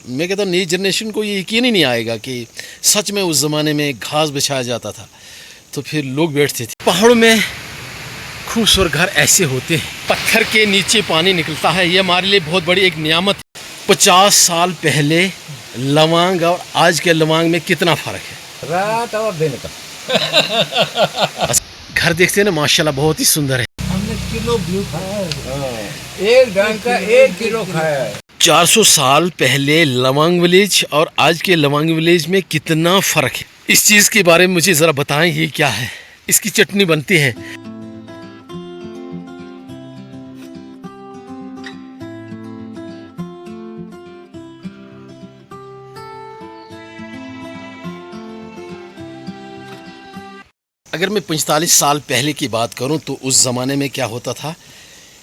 मैं कहता हूँ नई जनरेशन को ये यकीन ही नहीं आएगा कि सच में उस ज़माने में घास बिछाया जाता था तो फिर लोग बैठते थे। पहाड़ों में खूबसूरत घर ऐसे होते हैं, पत्थर के नीचे पानी निकलता है, ये हमारे लिए बहुत बड़ी एक नियामत है। 50 साल पहले लवांग और आज के लवांग में कितना फ़र्क है, रात और दिन का। घर देखते हैं ना, माशाल्लाह बहुत ही सुंदर है। हमने किलो व्यू खाया है, एक डंग का 1 किलो खाया है। 400 साल पहले लवांग विलेज और आज के लवांग विलेज में कितना फ़र्क है, इस चीज़ के बारे में मुझे ज़रा बताएं। ये क्या है? इसकी चटनी बनती है। अगर मैं 45 साल पहले की बात करूं तो उस ज़माने में क्या होता था,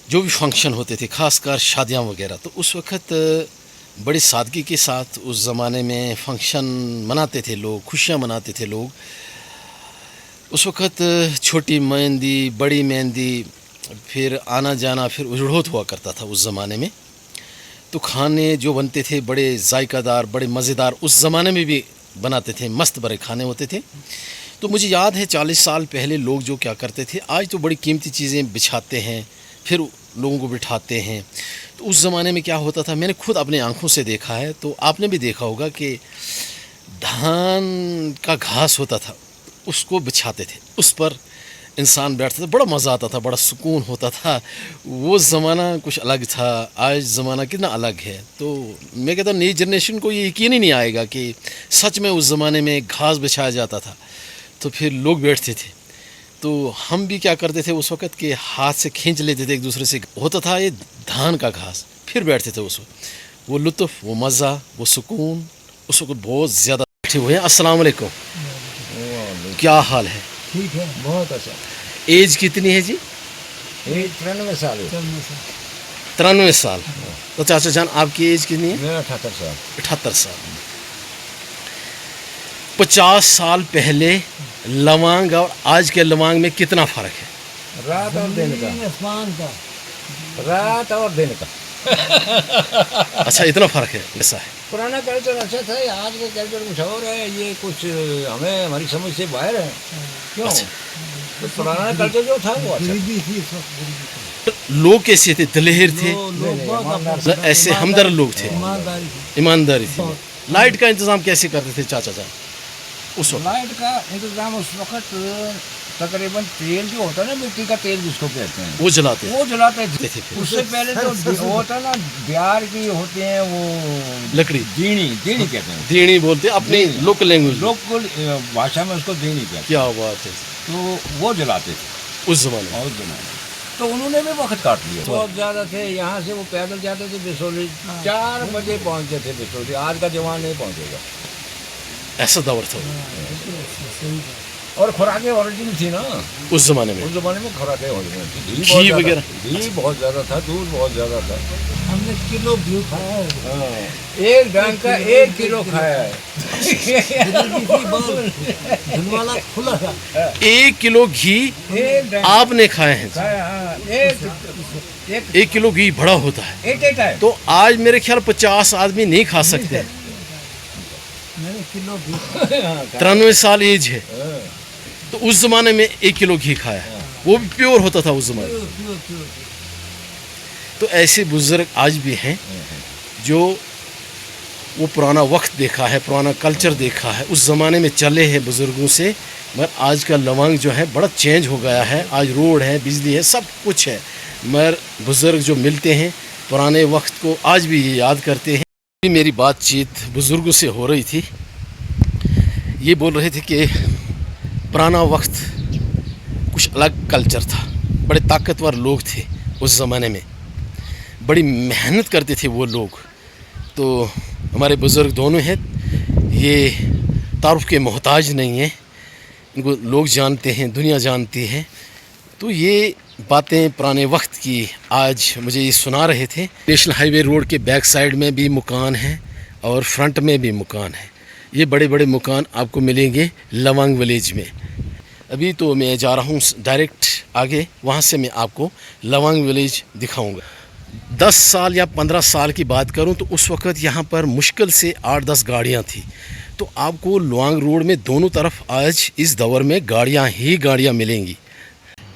जो भी फंक्शन होते थे, ख़ासकर शादियां वगैरह, तो उस वक़्त बड़ी सादगी के साथ उस ज़माने में फंक्शन मनाते थे लोग, खुशियां मनाते थे लोग। उस वक़्त छोटी मेहंदी, बड़ी मेहंदी, फिर आना जाना, फिर उजड़ोत हुआ करता था उस ज़माने में। तो खाने जो बनते थे बड़े जायकादार, बड़े मज़ेदार, उस ज़माने में भी बनाते थे, मस्त बड़े खाने होते थे। तो मुझे याद है 40 साल पहले लोग जो क्या करते थे, आज तो बड़ी कीमती चीज़ें बिछाते हैं, फिर लोगों को बिठाते हैं। तो उस ज़माने में क्या होता था, मैंने खुद अपने आँखों से देखा है, तो आपने भी देखा होगा कि धान का घास होता था, उसको बिछाते थे, उस पर इंसान बैठता था, बड़ा मज़ा आता था, बड़ा सुकून होता था। वो ज़माना कुछ अलग था, आज ज़माना कितना अलग है। तो मैं कहता हूँ नई जनरेशन को ये यकीन ही नहीं आएगा कि सच में उस ज़माने में घास बिछाया जाता था तो फिर लोग बैठते थे। तो हम भी क्या करते थे उस वक़्त के हाथ से खींच लेते थे एक दूसरे से, होता था ये धान का घास, फिर बैठते थे उस वक्त। वो लुत्फ़, वो मज़ा, वो सुकून उस वक्त बहुत ज़्यादा। बैठे हुए हैं। अस्सलाम वालेकुम, क्या हाल है? ठीक है, बहुत अच्छा। एज कितनी है जी? एज 93 साल है। 93 साल। तो चाचा जान आपकी एज कितनी है? मेरा 78 साल। 78 साल। 50 साल पहले लवांग और आज के लवांग में कितना फ़र्क है? रात और दिन का, आसमान का, रात और दिन का। अच्छा, इतना फ़र्क है, ऐसा है। पुराना कल्चर अच्छा था, आज का कल्चर कुछ और है, ये कुछ हमें हमारी समझ से बाहर है। क्यों? अच्छा। तो पुराना कल्चर जो था वो अच्छा। लोग कैसे थे? दिलेर थे, ऐसे हमदर्द लोग थे, ईमानदारी थी। लाइट का इंतज़ाम कैसे करते थे चाचा जान उस वक्त? लाइट का इंतजाम उस वक्त तकरीबन तेल जो होता है ना, मिट्टी का तेल जिसको कहते हैं, वो जलाते थे। वो जलाते थे। थे। उससे पहले जो होता है ना, बिहार की होते हैं वो लकड़ी, दीनी दीनी कहते हैं, दीनी बोलते हैं अपनी लोकल लैंग्वेज, लोकल भाषा में उसको दीनी कहते हैं। क्या बात है। तो वो जलाते थे उस ज़माने में। और जलाते, तो उन्होंने भी वक्त काट लिया। बहुत ज़्यादा थे, यहाँ से वो पैदल जाते थे बिसोली, 4 बजे पहुँचते थे बिसोली। आज का जवान नहीं पहुँचेगा, ऐसा दौर था और खुराकें ओरिजिनल थी ना उस ज़माने में। उस ज़माने में। खुराकें ओरिजिनल थी, घी वगैरह, घी बहुत ज़्यादा था, दूध बहुत ज़्यादा था। हमने किलो व्यू खाया है, एक डंग का 1 किलो खाया है। धनवाला खुला था। 1 किलो घी आपने खाए हैं? एक 1 किलो घी बड़ा होता है, एट है। तो आज मेरे ख्याल 50 आदमी नहीं खा सकते। मैंने किलो व्यू 93 साल एज है, तो उस ज़माने में 1 किलो घी खाया, वो भी प्योर होता था उस ज़माने में। तो ऐसे बुज़ुर्ग आज भी हैं जो वो पुराना वक्त देखा है, पुराना कल्चर देखा है, उस ज़माने में चले हैं बुज़ुर्गों से। मगर आज का लवांग जो है बड़ा चेंज हो गया है, आज रोड है, बिजली है, सब कुछ है, मगर बुज़ुर्ग जो मिलते हैं पुराने वक्त को आज भी याद करते हैं। मेरी बातचीत बुज़ुर्गों से हो रही थी, ये बोल रहे थे कि पुराना वक्त कुछ अलग कल्चर था, बड़े ताकतवर लोग थे उस ज़माने में, बड़ी मेहनत करते थे वो लोग। तो हमारे बुज़ुर्ग दोनों हैं, ये तारुफ के मोहताज नहीं हैं, इनको लोग जानते हैं, दुनिया जानती है। तो ये बातें पुराने वक्त की आज मुझे ये सुना रहे थे। नेशनल हाईवे रोड के बैक साइड में भी मकान है और फ्रंट में भी मकान है। ये बड़े बड़े मकान आपको मिलेंगे लवांग विलेज में। अभी तो मैं जा रहा हूँ डायरेक्ट आगे, वहाँ से मैं आपको लवांग विलेज दिखाऊंगा। 10 साल या 15 साल की बात करूं तो उस वक़्त यहाँ पर मुश्किल से 8-10 गाड़ियाँ थी। तो आपको लुआंग रोड में दोनों तरफ आज इस दौर में गाड़ियाँ ही गाड़ियाँ मिलेंगी।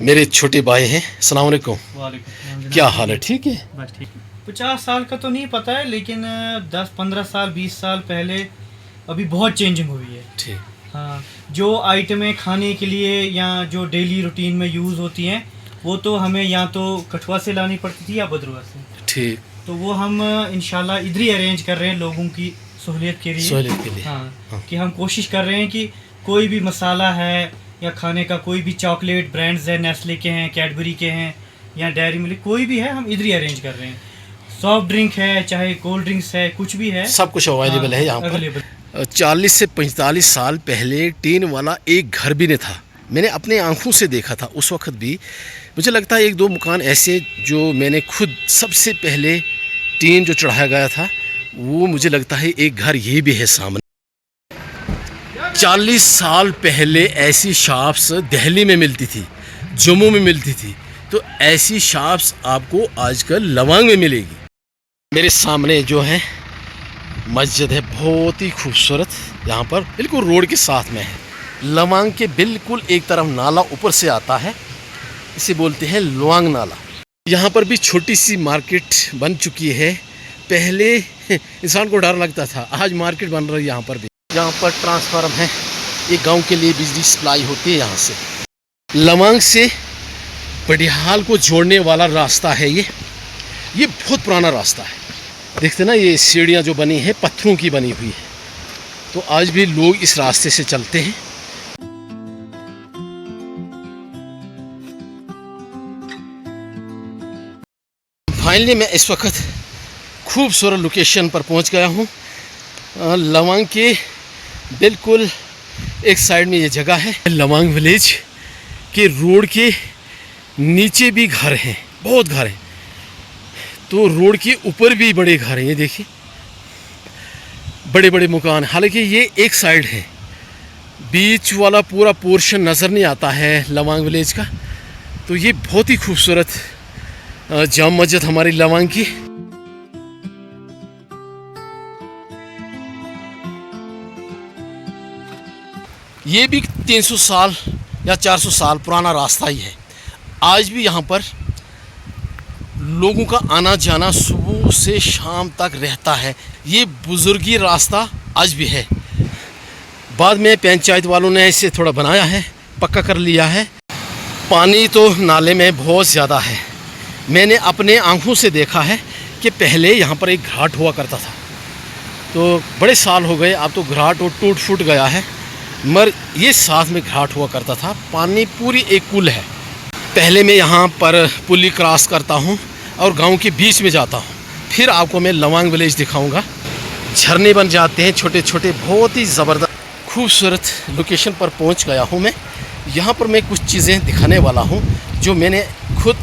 मेरे छोटे भाई हैं, अस्सलाम वालेकुम। वालेकुम। क्या हाल है? ठीक है। बस ठीक। 50 साल का तो नहीं पता है, लेकिन 10-15 साल 20 साल पहले अभी बहुत चेंजिंग हुई है। ठीक। हाँ, जो आइटमें खाने के लिए या जो डेली रूटीन में यूज़ होती हैं वो तो हमें या तो कठुआ से लानी पड़ती थी या बदरुआ से। ठीक। तो वो हम इंशाल्लाह इधर ही अरेंज कर रहे हैं लोगों की सहूलियत के लिए। सहूलियत के लिए। हाँ, कि हम कोशिश कर रहे हैं कि कोई भी मसाला है या खाने का कोई भी चॉकलेट ब्रांड्स है, नेस्ले के हैं, कैडबरी के हैं या डेयरी मिल्क कोई भी है, हम इधर ही अरेंज कर रहे हैं। सॉफ्ट ड्रिंक है, चाहे कोल्ड ड्रिंक्स है, कुछ भी है, सब कुछ अवेलेबल है यहाँ पर। अवेलेबल। 40 से 45 साल पहले टीन वाला एक घर भी नहीं था। मैंने अपने आंखों से देखा था। उस वक्त भी मुझे लगता है 1-2 मकान ऐसे जो मैंने खुद सबसे पहले टीन जो चढ़ाया गया था, वो मुझे लगता है एक घर ये भी है सामने। 40 साल पहले ऐसी शॉप्स दिल्ली में मिलती थी, जम्मू में मिलती थी, तो ऐसी शॉप्स आपको आजकल लवांग में मिलेगी। मेरे सामने जो है मस्जिद है, बहुत ही खूबसूरत, यहाँ पर बिल्कुल रोड के साथ में है। लवांग के बिल्कुल एक तरफ नाला ऊपर से आता है, इसे बोलते हैं लुआंग नाला। यहाँ पर भी छोटी सी मार्केट बन चुकी है। पहले इंसान को डर लगता था, आज मार्केट बन रही है यहाँ पर भी। यहाँ पर ट्रांसफार्मर है, ये गांव के लिए बिजली सप्लाई होती है यहाँ से। लवांग से बडिहाल को जोड़ने वाला रास्ता है ये बहुत पुराना रास्ता है। देखते ना, ये सीढ़ियाँ जो बनी है पत्थरों की बनी हुई है, तो आज भी लोग इस रास्ते से चलते हैं। फाइनली मैं इस वक्त खूबसूरत लोकेशन पर पहुंच गया हूं। लवांग के बिल्कुल एक साइड में ये जगह है। लवांग विलेज के रोड के नीचे भी घर हैं, बहुत घर हैं, तो रोड के ऊपर भी बड़े घर हैं। ये देखिए, बड़े बड़े मकान। हालांकि ये एक साइड है, बीच वाला पूरा पोर्शन नज़र नहीं आता है लवांग विलेज का। तो ये बहुत ही खूबसूरत जाम मस्जिद हमारी लवांग की। ये भी 300 साल या 400 साल पुराना रास्ता ही है। आज भी यहाँ पर लोगों का आना जाना सुबह से शाम तक रहता है। ये बुजुर्गी रास्ता आज भी है। बाद में पंचायत वालों ने इसे थोड़ा बनाया है, पक्का कर लिया है। पानी तो नाले में बहुत ज़्यादा है। मैंने अपने आंखों से देखा है कि पहले यहाँ पर एक घाट हुआ करता था, तो बड़े साल हो गए, अब तो घाट वो टूट फूट गया है, मगर ये साथ में घाट हुआ करता था। पानी पूरी एक पुल है। पहले मैं यहाँ पर पुली क्रॉस करता हूँ और गांव के बीच में जाता हूँ, फिर आपको मैं लवांग विलेज दिखाऊंगा। झरने बन जाते हैं छोटे छोटे, बहुत ही ज़बरदस्त खूबसूरत लोकेशन पर पहुँच गया हूँ मैं। यहाँ पर मैं कुछ चीज़ें दिखाने वाला हूँ जो मैंने खुद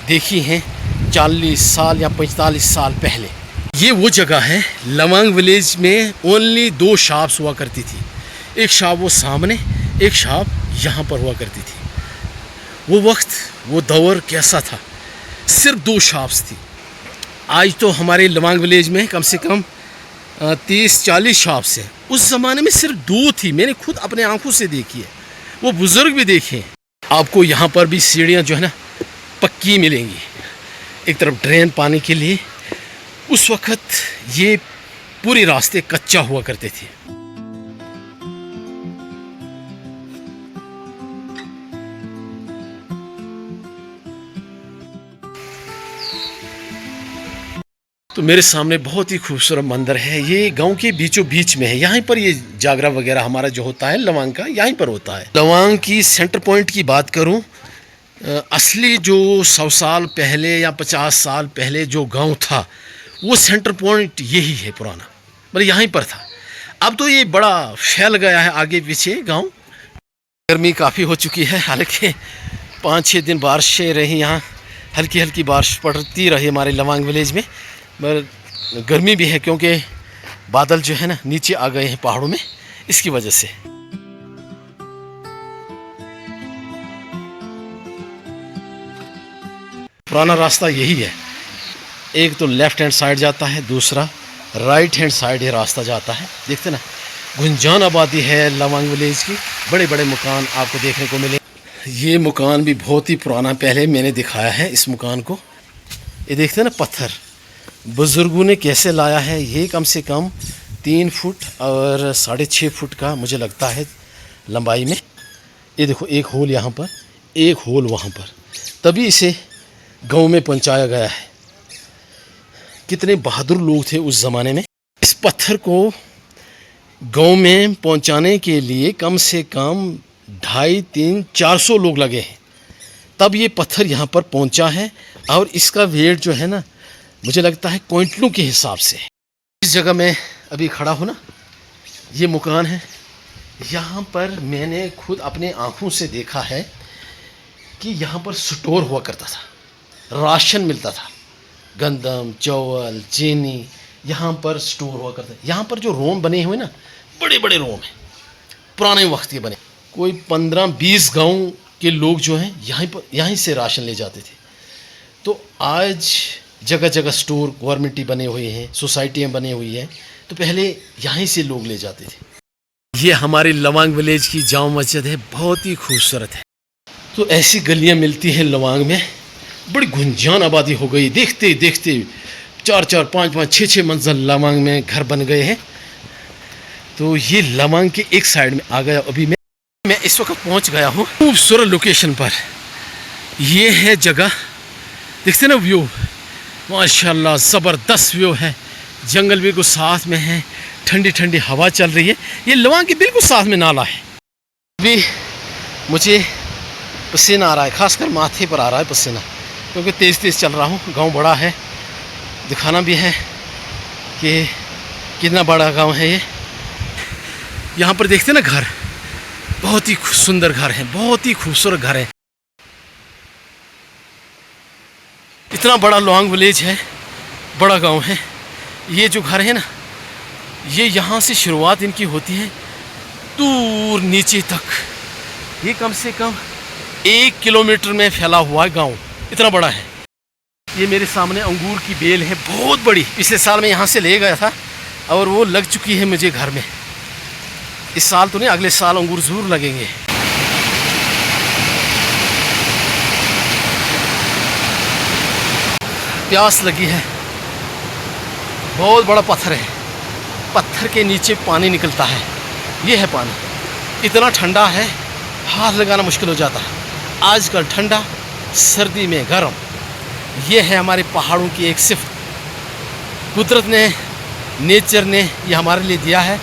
देखी हैं 40 साल या 45 साल पहले। ये वो जगह है, लवांग विलेज में ओनली 2 शॉप्स हुआ करती थी। एक शॉप वो सामने, एक शॉप यहाँ पर हुआ करती थी। वो वक्त, वो दौर कैसा था, सिर्फ 2 शॉप्स थी। आज तो हमारे लवांग विलेज में कम से कम 30-40 शॉप्स हैं। उस ज़माने में सिर्फ 2 थी। मैंने खुद अपने आंखों से देखी है, वो बुज़ुर्ग भी देखे हैं। आपको यहाँ पर भी सीढ़ियाँ जो है ना पक्की मिलेंगी, एक तरफ ड्रेन पानी के लिए। उस वक्त ये पूरे रास्ते कच्चा हुआ करते थे। तो मेरे सामने बहुत ही खूबसूरत मंदिर है। ये गांव के बीचों बीच में है। यहाँ पर ये जागरा वगैरह हमारा जो होता है लवांग का, यहीं पर होता है। लवांग की सेंटर पॉइंट की बात करूं, असली जो 100 साल पहले या 50 साल पहले जो गांव था, वो सेंटर पॉइंट यही है पुराना, मतलब यहीं पर था। अब तो ये बड़ा फैल गया है आगे पीछे गांव। गर्मी काफ़ी हो चुकी है, हालांकि 5-6 दिन बारिशें रही, यहाँ हल्की हल्की बारिश पड़ती रही हमारे लवांग विलेज में। मगर गर्मी भी है क्योंकि बादल जो है ना नीचे आ गए हैं पहाड़ों में, इसकी वजह से। पुराना रास्ता यही है। एक तो लेफ्ट हैंड साइड जाता है, दूसरा राइट हैंड साइड ये रास्ता जाता है। देखते ना, गुंजान आबादी है लवांग विलेज की, बड़े बड़े मकान आपको देखने को मिले। ये मकान भी बहुत ही पुराना, पहले मैंने दिखाया है इस मकान को। ये देखते ना पत्थर बुज़ुर्गों ने कैसे लाया है। ये कम से कम 3 फुट और 6.5 फुट का मुझे लगता है लंबाई में। ये देखो, एक होल यहाँ पर, एक होल वहाँ पर, तभी इसे गांव में पहुँचाया गया है। कितने बहादुर लोग थे उस ज़माने में। इस पत्थर को गांव में पहुँचाने के लिए कम से कम 250, 300, 400 लोग लगे हैं, तब ये पत्थर यहाँ पर पहुँचा है। और इसका वेट जो है ना, मुझे लगता है क्विंटलों के हिसाब से। इस जगह मैं अभी खड़ा हूँ ना, ये मकान है। यहाँ पर मैंने खुद अपने आँखों से देखा है कि यहाँ पर स्टोर हुआ करता था, राशन मिलता था, गंदम, चावल, चीनी यहाँ पर स्टोर हुआ करता है। यहाँ पर जो रूम बने हुए ना, बड़े बड़े रूम हैं, पुराने वक्त के बने। कोई 15-20 गांव के लोग जो हैं यहीं से राशन ले जाते थे। तो आज जगह जगह स्टोर गवर्नमेंट बने हुए हैं, सोसाइटियाँ बनी हुई हैं, तो पहले यहीं से लोग ले जाते थे। ये हमारी लवांग विलेज की जामा मस्जिद है, बहुत ही खूबसूरत है। तो ऐसी गलियाँ मिलती हैं लवांग में, बड़ी गुंजान आबादी हो गई। देखते देखते 4-4, 5-5, 6-6 मंजिल लवांग में घर बन गए हैं। तो ये लवांग के एक साइड में आ गया। अभी मैं इस वक्त पहुंच गया हूँ खूबसूरत लोकेशन पर। ये है जगह, देखते ना व्यू, माशाल्लाह ज़बरदस्त व्यू है। जंगल बिल्कुल साथ में है, ठंडी ठंडी हवा चल रही है। ये लवांग के बिल्कुल साथ में नाला है। अभी मुझे पसीना आ रहा है, खासकर माथे पर आ रहा है पसीना, क्योंकि तेज़ तेज़ चल रहा हूँ। गांव बड़ा है, दिखाना भी है कि कितना बड़ा गांव है ये। यहाँ पर देखते ना घर, बहुत ही सुंदर घर है, बहुत ही खूबसूरत घर है। इतना बड़ा लवांग विलेज है, बड़ा गांव है। ये जो घर है ना, ये यहाँ से शुरुआत इनकी होती है दूर नीचे तक। ये कम से कम 1 किलोमीटर में फैला हुआ है गांव, इतना बड़ा है। ये मेरे सामने अंगूर की बेल है, बहुत बड़ी। पिछले साल मैं यहाँ से ले गया था और वो लग चुकी है मुझे घर में। इस साल तो नहीं, अगले साल अंगूर ज़रूर लगेंगे। प्यास लगी है, बहुत बड़ा पत्थर है, पत्थर के नीचे पानी निकलता है। ये है पानी, इतना ठंडा है हाथ लगाना मुश्किल हो जाता है। आजकल ठंडा, सर्दी में गर्म। ये है हमारे पहाड़ों की एक सिफत, कुदरत ने, नेचर ने ये हमारे लिए दिया है।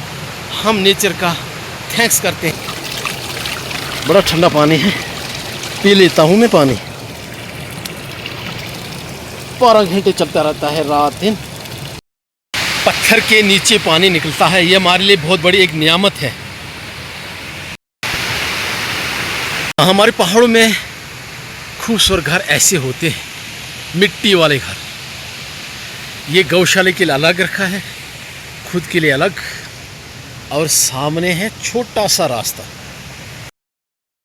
हम नेचर का थैंक्स करते हैं। बड़ा ठंडा पानी है, पी लेता हूँ मैं पानी। 12 घंटे चलता रहता है, रात दिन। पत्थर के नीचे पानी निकलता है, ये हमारे लिए बहुत बड़ी एक नियामत है। हमारे पहाड़ों में खूबसूरत घर ऐसे होते हैं, मिट्टी वाले घर। ये गौशाले के लिए अलग रखा है, खुद के लिए अलग, और सामने है छोटा सा रास्ता।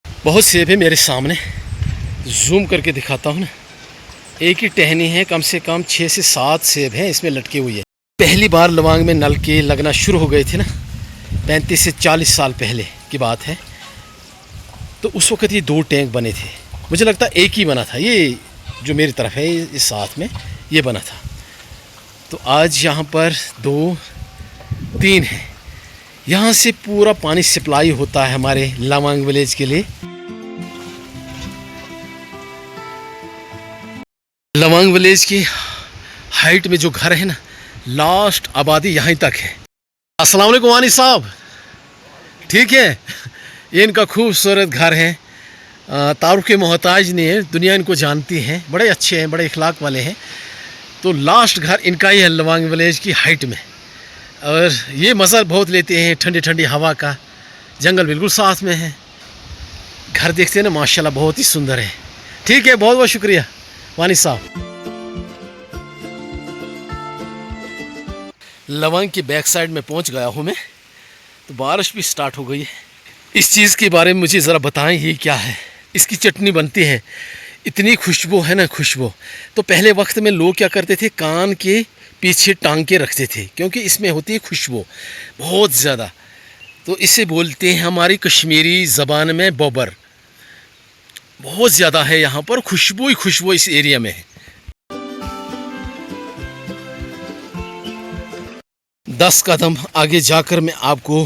बहुत सेब है मेरे सामने, जूम करके दिखाता हूँ ना। एक ही टहनी है, कम से कम 6 से 7 सेब हैं इसमें लटके हुए। पहली बार लवांग में नल के लगना शुरू हो गए थे ना, 35 से 40 साल पहले की बात है। तो उस वक्त ये 2 टैंक बने थे, मुझे लगता है एक ही बना था। ये जो मेरी तरफ है, इस साथ में ये बना था। तो आज यहाँ पर 2, 3 है। यहाँ से पूरा पानी सप्लाई होता है हमारे लवांग विलेज के लिए। लवांग विलेज की हाइट में जो घर है ना, लास्ट आबादी यहीं तक है। अस्सलाम वालेकुम वानी साहब, ठीक है। ये इनका खूबसूरत घर है, तारुफ के मोहताज नहीं है, दुनिया इनको जानती है, बड़े अच्छे हैं, बड़े इखलाक वाले हैं। तो लास्ट घर इनका ही है लवांग विलेज की हाइट में। और ये मज़ा बहुत लेते हैं ठंडी ठंडी हवा का, जंगल बिल्कुल साथ में है। घर देखते हैं ना, माशाल्लाह बहुत ही सुंदर है। ठीक है, बहुत बहुत शुक्रिया वानी साहब। लवांग की बैक साइड में पहुंच गया हूं मैं, तो बारिश भी स्टार्ट हो गई है। इस चीज़ के बारे में मुझे ज़रा बताएं, ये क्या है? इसकी चटनी बनती है, इतनी खुशबू है ना, खुशबू। तो पहले वक्त में लोग क्या करते थे, कान के पीछे टांग के रखते थे, क्योंकि इसमें होती है खुशबू बहुत ज़्यादा। तो इसे बोलते हैं हमारी कश्मीरी ज़बान में बोबर। बहुत ज़्यादा है यहाँ पर, खुशबू ही खुशबू इस एरिया में है। 10 कदम आगे जाकर मैं आपको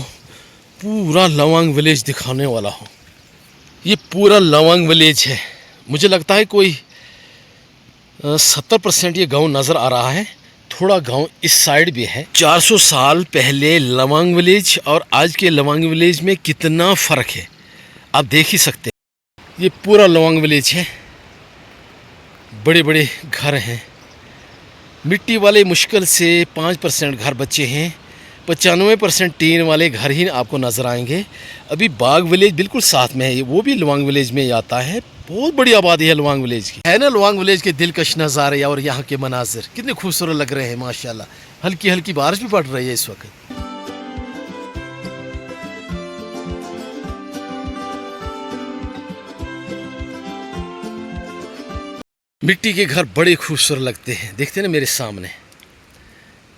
पूरा लवांग विलेज दिखाने वाला हूँ। ये पूरा लवांग विलेज है। मुझे लगता है कोई 70% ये गांव नज़र आ रहा है, थोड़ा गांव इस साइड भी है। 400 साल पहले लवांग विलेज और आज के लवांग विलेज में कितना फ़र्क है, आप देख ही सकते हैं। ये पूरा लवांग विलेज है, बड़े बड़े घर हैं। मिट्टी वाले मुश्किल से 5% घर बचे हैं, 95% टीन वाले घर ही आपको नज़र आएंगे। अभी बाग विलेज बिल्कुल साथ में है, वो भी लवांग विलेज में ही आता है। बहुत बड़ी आबादी है लवांग विलेज की, है ना। लवांग विलेज के दिलकश नज़ारे और यहाँ के मनाजिर कितने खूबसूरत लग रहे हैं माशाल्लाह। हल्की हल्की बारिश भी पड़ रही है इस वक्त। मिट्टी के घर बड़े खूबसूरत लगते हैं, देखते हैं ना मेरे सामने।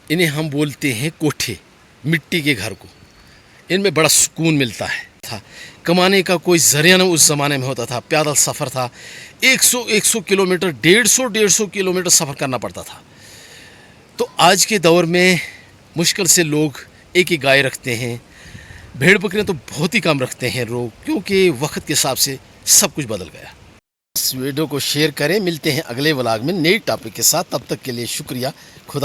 इन्हें हम बोलते हैं कोठे, मिट्टी के घर को। इनमें बड़ा सुकून मिलता है। कमाने का कोई ज़रिया ना उस ज़माने में होता था। पैदल सफ़र था, 100 किलोमीटर, 150 किलोमीटर सफ़र करना पड़ता था। तो आज के दौर में मुश्किल से लोग एक ही गाय रखते हैं। भेड़ बकरियाँ तो बहुत ही कम रखते हैं लोग, क्योंकि वक्त के हिसाब से सब कुछ बदल गया। इस वीडियो को शेयर करें। मिलते हैं अगले व्लॉग में नई टॉपिक के साथ। तब तक के लिए शुक्रिया। खुदा